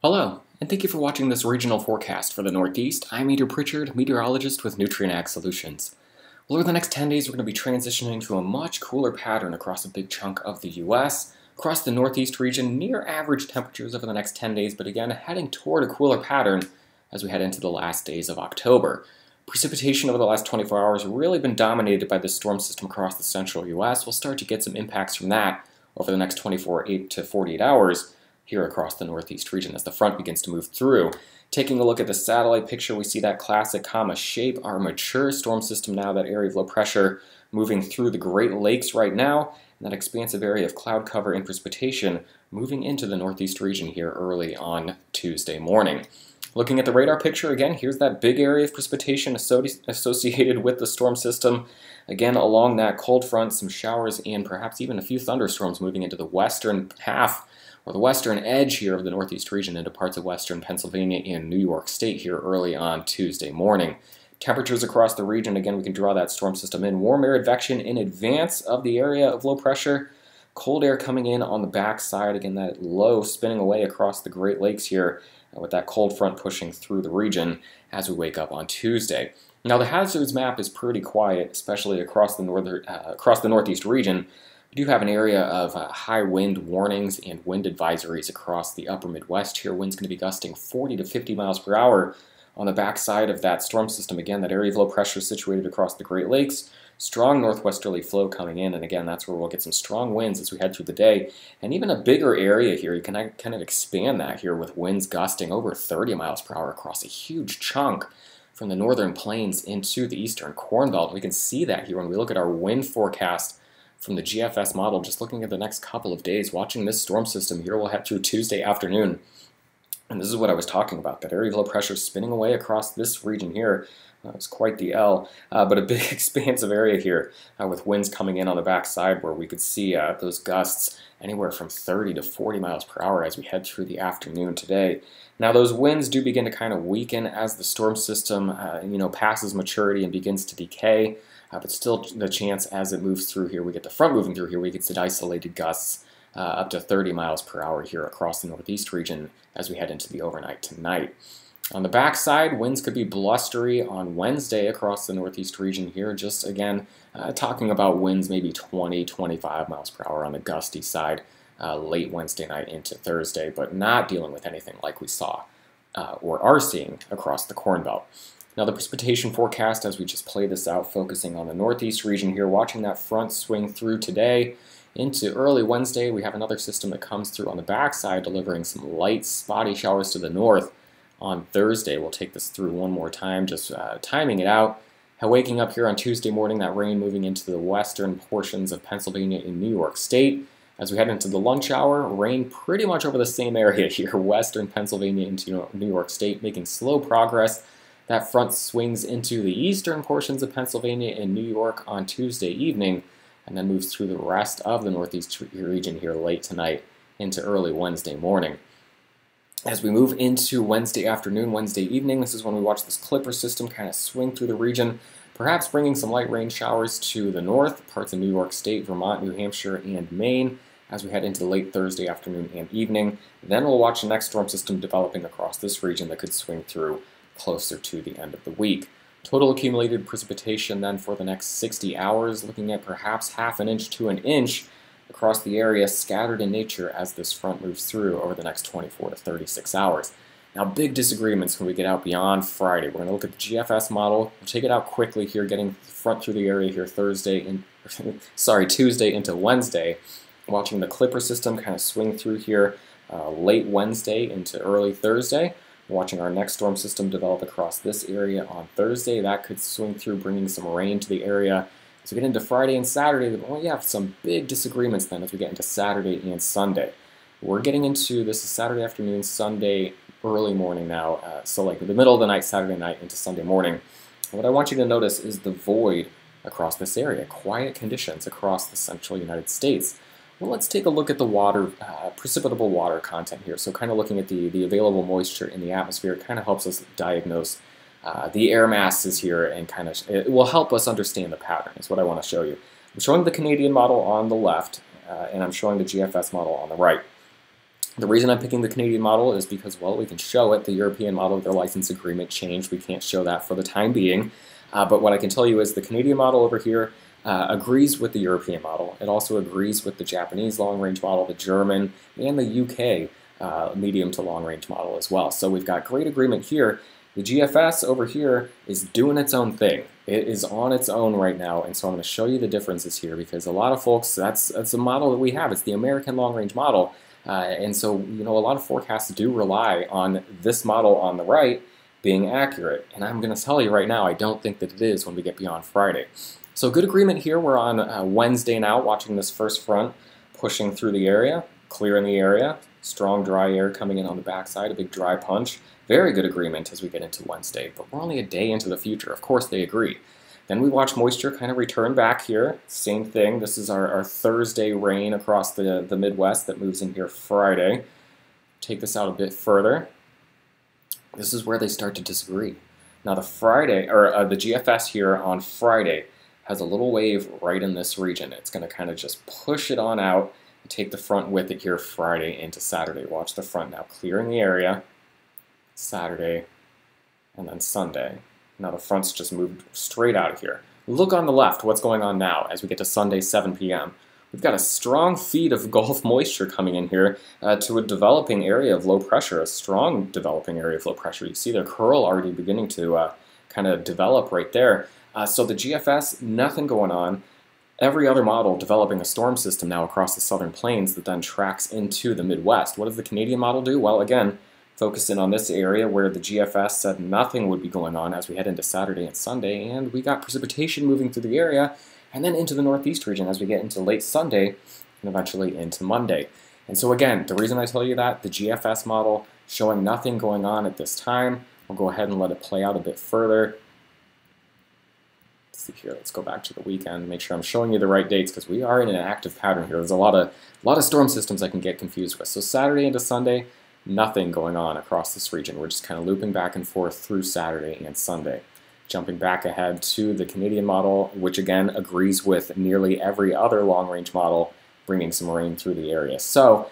Hello, and thank you for watching this regional forecast for the Northeast. I'm Meteor Pritchard, meteorologist with Nutrien Ag Solutions. Well, over the next 10 days, we're going to be transitioning to a much cooler pattern across a big chunk of the U.S. Across the Northeast region, near average temperatures over the next 10 days, but again, heading toward a cooler pattern as we head into the last days of October. Precipitation over the last 24 hours has really been dominated by the storm system across the central U.S. We'll start to get some impacts from that over the next 24 to 48 hours. Here across the Northeast region as the front begins to move through. Taking a look at the satellite picture, we see that classic comma shape, our mature storm system now, that area of low pressure moving through the Great Lakes right now, and that expansive area of cloud cover and precipitation moving into the Northeast region here early on Tuesday morning. Looking at the radar picture again, here's that big area of precipitation associated with the storm system. Again, along that cold front, some showers and perhaps even a few thunderstorms moving into the western half or the western edge here of the Northeast region into parts of western Pennsylvania and New York State here early on Tuesday morning. Temperatures across the region, again, we can draw that storm system in. Warm air advection in advance of the area of low pressure. Cold air coming in on the back side. Again, that low spinning away across the Great Lakes here with that cold front pushing through the region as we wake up on Tuesday. Now, the hazards map is pretty quiet, especially across the Northeast region. We do have an area of high wind warnings and wind advisories across the upper Midwest here. Winds going to be gusting 40 to 50 miles per hour on the backside of that storm system. Again, that area of low pressure situated across the Great Lakes. Strong northwesterly flow coming in, and again, that's where we'll get some strong winds as we head through the day. And even a bigger area here, you can kind of expand that here with winds gusting over 30 miles per hour across a huge chunk from the northern plains into the eastern Corn Belt. We can see that here when we look at our wind forecast from the GFS model, just looking at the next couple of days, watching this storm system here. We'll head through Tuesday afternoon. And this is what I was talking about, that area of low pressure spinning away across this region here. It's quite the L, but a big expansive area here with winds coming in on the backside where we could see those gusts anywhere from 30 to 40 miles per hour as we head through the afternoon today. Now, those winds do begin to kind of weaken as the storm system passes maturity and begins to decay. But still, the chance as it moves through here, we get the front moving through here, we get some isolated gusts up to 30 miles per hour here across the Northeast region as we head into the overnight tonight. On the backside, winds could be blustery on Wednesday across the Northeast region here. Just again, talking about winds maybe 20, 25 miles per hour on the gusty side late Wednesday night into Thursday, but not dealing with anything like we saw or are seeing across the Corn Belt. Now, the precipitation forecast, as we just play this out, focusing on the Northeast region here, watching that front swing through today into early Wednesday. We have another system that comes through on the backside, delivering some light, spotty showers to the north on Thursday. We'll take this through one more time, just timing it out. Waking up here on Tuesday morning, that rain moving into the western portions of Pennsylvania and New York State. As we head into the lunch hour, rain pretty much over the same area here, western Pennsylvania into New York State, making slow progress. That front swings into the eastern portions of Pennsylvania and New York on Tuesday evening, and then moves through the rest of the Northeast region here late tonight into early Wednesday morning. As we move into Wednesday afternoon, Wednesday evening, this is when we watch this Clipper system kind of swing through the region, perhaps bringing some light rain showers to the north, parts of New York State, Vermont, New Hampshire, and Maine, as we head into late Thursday afternoon and evening. Then we'll watch the next storm system developing across this region that could swing through closer to the end of the week. Total accumulated precipitation then for the next 60 hours, looking at perhaps half an inch to an inch across the area, scattered in nature as this front moves through over the next 24 to 36 hours. Now, big disagreements when we get out beyond Friday. We're going to look at the GFS model. We'll take it out quickly here, getting the front through the area here Tuesday into Wednesday. Watching the Clipper system kind of swing through here late Wednesday into early Thursday. Watching our next storm system develop across this area on Thursday. That could swing through, bringing some rain to the area. As we get into Friday and Saturday, we have some big disagreements then as we get into Saturday and Sunday. We're getting into this is Saturday afternoon, Sunday early morning now, so like the middle of the night, Saturday night into Sunday morning. And what I want you to notice is the void across this area, quiet conditions across the central United States. Well, let's take a look at the water, precipitable water content here. So kind of looking at the available moisture in the atmosphere, it kind of helps us diagnose the air masses here, and it will help us understand the pattern, is what I want to show you. I'm showing the Canadian model on the left, and I'm showing the GFS model on the right. The reason I'm picking the Canadian model is because, well, we can show it. The European model, their license agreement changed. We can't show that for the time being. But what I can tell you is the Canadian model over here agrees with the European model. It also agrees with the Japanese long-range model, the German, and the UK medium to long-range model as well. So we've got great agreement here. The GFS over here is doing its own thing. It is on its own right now, and so I'm going to show you the differences here because a lot of folks, that's a model that we have. It's the American long-range model, and so a lot of forecasts do rely on this model on the right being accurate, and I'm going to tell you right now, I don't think that it is when we get beyond Friday. So good agreement here. We're on Wednesday now, watching this first front pushing through the area, clearing the area, strong dry air coming in on the backside, a big dry punch. Very good agreement as we get into Wednesday, but we're only a day into the future. Of course they agree. Then we watch moisture kind of return back here. Same thing. This is our Thursday rain across the Midwest that moves in here Friday. Take this out a bit further. This is where they start to disagree. Now the the GFS here on Friday has a little wave right in this region. It's going to kind of just push it on out and take the front with it here Friday into Saturday. Watch the front now clearing the area. Saturday, and then Sunday. Now the front's just moved straight out of here. Look on the left, what's going on now as we get to Sunday, 7 p.m. We've got a strong feed of Gulf moisture coming in here to a developing area of low pressure, a strong developing area of low pressure. You see the curl already beginning to kind of develop right there. So the GFS, nothing going on. Every other model developing a storm system now across the southern plains that then tracks into the Midwest. What does the Canadian model do? Well, again, focusing on this area where the GFS said nothing would be going on as we head into Saturday and Sunday, and we got precipitation moving through the area, and then into the northeast region as we get into late Sunday, and eventually into Monday. And so again, the reason I tell you that, the GFS model showing nothing going on at this time. We'll go ahead and let it play out a bit further. Let's see here, let's go back to the weekend, make sure I'm showing you the right dates because we are in an active pattern here. There's a lot of storm systems I can get confused with. So Saturday into Sunday, nothing going on across this region. We're just kind of looping back and forth through Saturday and Sunday. Jumping back ahead to the Canadian model, which again agrees with nearly every other long-range model, bringing some rain through the area. So,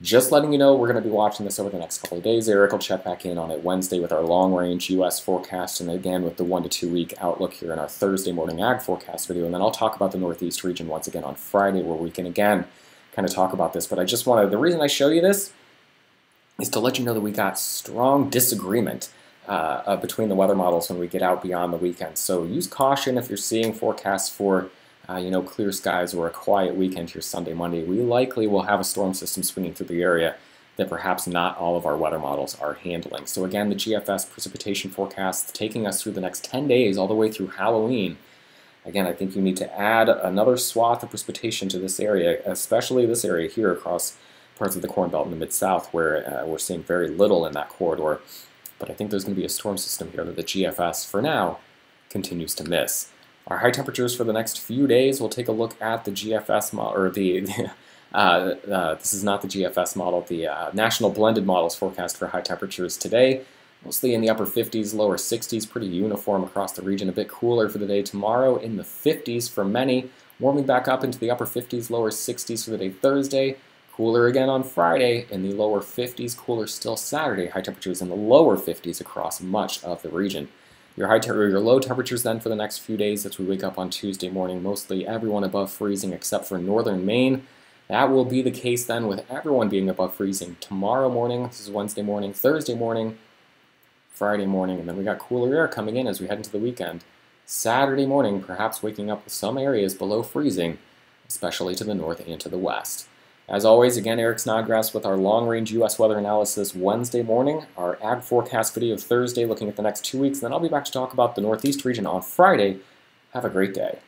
just letting you know, we're going to be watching this over the next couple of days. Eric will check back in on it Wednesday with our long-range U.S. forecast, and again with the 1 to 2 week outlook here in our Thursday morning ag forecast video. And then I'll talk about the Northeast region once again on Friday, where we can again kind of talk about this. But I just wanted, the reason I show you this is to let you know that we got strong disagreement between the weather models when we get out beyond the weekend. So use caution if you're seeing forecasts for clear skies or a quiet weekend here Sunday, Monday. We likely will have a storm system swinging through the area that perhaps not all of our weather models are handling. So again, the GFS precipitation forecast taking us through the next 10 days all the way through Halloween. Again, I think you need to add another swath of precipitation to this area, especially this area here across parts of the Corn Belt in the Mid-South where we're seeing very little in that corridor. But I think there's going to be a storm system here that the GFS, for now, continues to miss. Our high temperatures for the next few days, we'll take a look at the GFS model, or this is not the GFS model, the National Blended Models forecast for high temperatures today. Mostly in the upper 50s, lower 60s, pretty uniform across the region. A bit cooler for the day tomorrow, in the 50s for many, warming back up into the upper 50s, lower 60s for the day Thursday. Cooler again on Friday in the lower 50s, cooler still Saturday. High temperatures in the lower 50s across much of the region. Your low temperatures then for the next few days as we wake up on Tuesday morning, mostly everyone above freezing except for northern Maine. That will be the case then with everyone being above freezing tomorrow morning. This is Wednesday morning, Thursday morning, Friday morning, and then we got cooler air coming in as we head into the weekend. Saturday morning, perhaps waking up with some areas below freezing, especially to the north and to the west. As always, again, Eric Snodgrass with our long-range U.S. weather analysis Wednesday morning, our ag forecast video Thursday looking at the next 2 weeks, and then I'll be back to talk about the Northeast region on Friday. Have a great day.